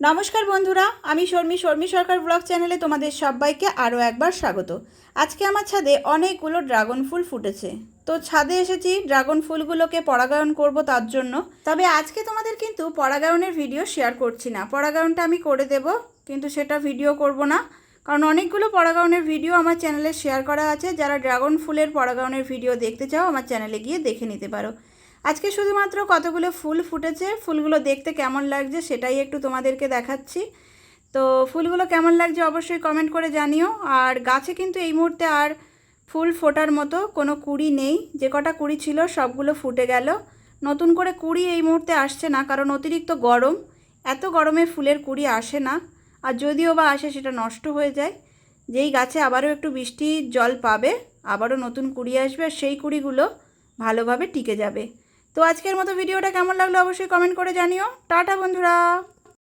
নমস্কার বন্ধুরা, আমি শর্মী সরকার ব্লগ চ্যানেলে তোমাদের সবাইকে আরও একবার স্বাগত। আজকে আমার ছাদে অনেকগুলো ড্রাগন ফুল ফুটেছে, তো ছাদে এসেছি ড্রাগন ফুলগুলোকে পরাগায়ন করব তার জন্য। তবে আজকে তোমাদের কিন্তু পরাগায়নের ভিডিও শেয়ার করছি না। পরাগায়নটা আমি করে দেব, কিন্তু সেটা ভিডিও করব না, কারণ অনেকগুলো পরাগায়নের ভিডিও আমার চ্যানেলে শেয়ার করা আছে। যারা ড্রাগন ফুলের পরাগায়নের ভিডিও দেখতে চাও আমার চ্যানেলে গিয়ে দেখে নিতে পারো। আজকে শুধুমাত্র কতগুলো ফুল ফুটেছে, ফুলগুলো দেখতে কেমন লাগছে সেটাই একটু তোমাদেরকে দেখাচ্ছি। তো ফুলগুলো কেমন লাগছে অবশ্যই কমেন্ট করে জানিও। আর গাছে কিন্তু এই মুহূর্তে আর ফুল ফোটার মতো কোনো কুড়ি নেই, যে কটা কুড়ি ছিল সবগুলো ফুটে গেল। নতুন করে কুড়ি এই মুহূর্তে আসছে না, কারণ অতিরিক্ত গরম। এত গরমে ফুলের কুড়ি আসে না, আর যদিও বা আসে সেটা নষ্ট হয়ে যায়। যেই গাছে আবারও একটু বৃষ্টির জল পাবে আবারও নতুন কুড়ি আসবে, আর সেই কুড়িগুলো ভালোভাবে টিকে যাবে। তো আজকের মতো ভিডিওটা কেমন লাগলো অবশ্যই কমেন্ট করে জানিও। টাটা বন্ধুরা।